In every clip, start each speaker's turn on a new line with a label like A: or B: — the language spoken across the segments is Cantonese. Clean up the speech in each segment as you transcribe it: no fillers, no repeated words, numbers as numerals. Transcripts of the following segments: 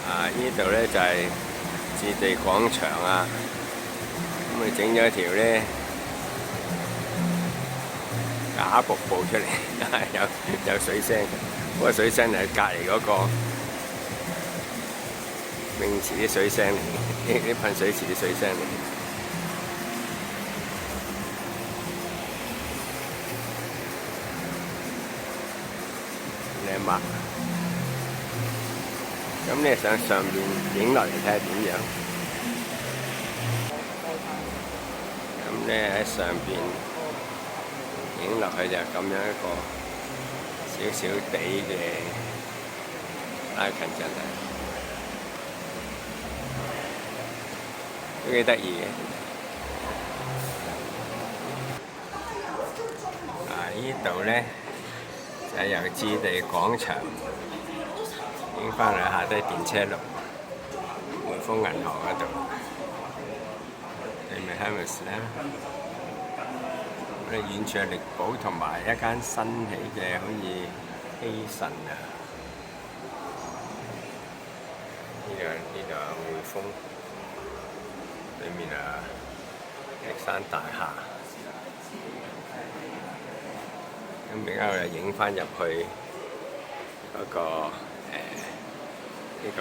A: 呢度咧就係置地廣場啊，咁佢整咗條咧假瀑布出嚟，有水聲，嗰個水聲係隔離嗰個泳池啲水聲嚟，啲噴水池啲水聲嚟。靚嘛？咁你上邊影落嚟睇下點樣？咁咧喺上邊影落去就咁樣一個少少地嘅拉近真係，都幾得意嘅。呢度咧就係由置地廣場影翻去下低電車路，匯豐銀行嗰度，對面 Hermes 啦。我哋遠處係力寶同埋一間新起嘅，好似希慎啊。呢度係匯豐，對面啊歷山大廈。咁而家我哋影翻入去嗰個呢個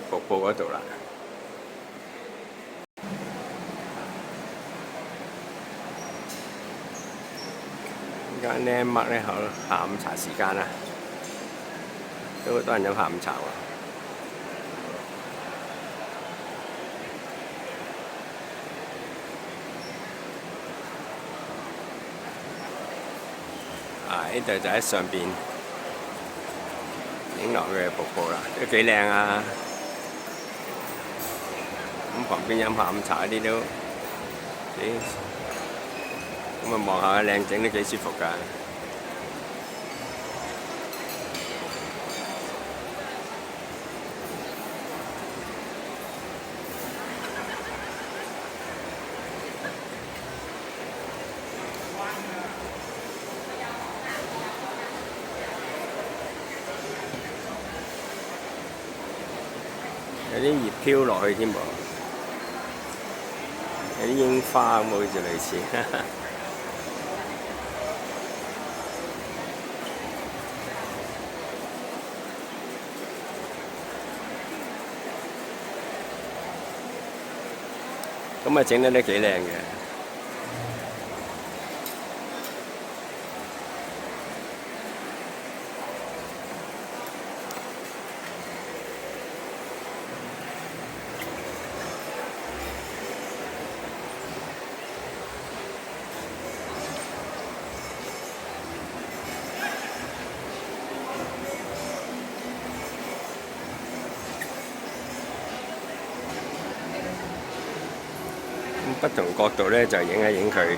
A: 瀑布嗰度啦。而家呢麥咧好下午茶時間啦，都好多人飲下午茶喎。呢度就喺上邊影落去嘅瀑布啦，都幾靚啊！咁旁邊飲下午茶啲都幾〜咁啊望下靚景都幾舒服㗎。有啲葉飄落去添噃，有啲櫻花咁好似類似。咁啊整得都幾靚嘅。不同角度咧就影一影佢。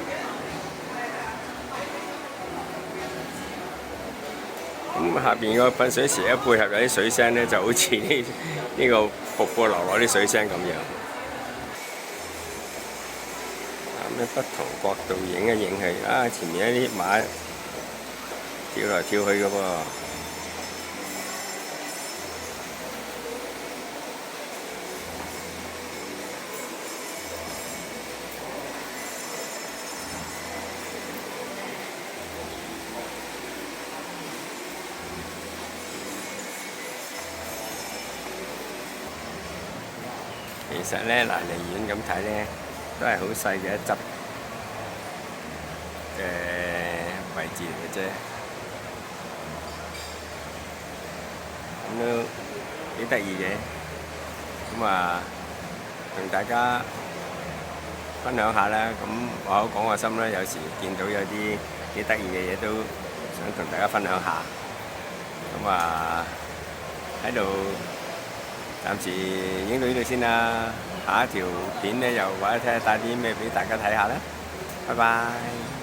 A: 咁下邊個噴水池咧配合有啲水聲咧，就好似呢個瀑布流落啲水聲咁樣。咁不同角度影一影佢，前面一啲馬跳來跳去嘅噃。其實咧，離遠咁睇咧，都係好細嘅一執嘅位置嚟嘅啫。咁都幾得意嘅。咁同大家分享下啦。咁話口講個心啦，有時見到有啲幾得意嘅嘢，都想同大家分享下。咁喺度。暫時影到呢度先啦，下一條片咧又或者睇下帶啲咩俾大家睇下啦，拜拜。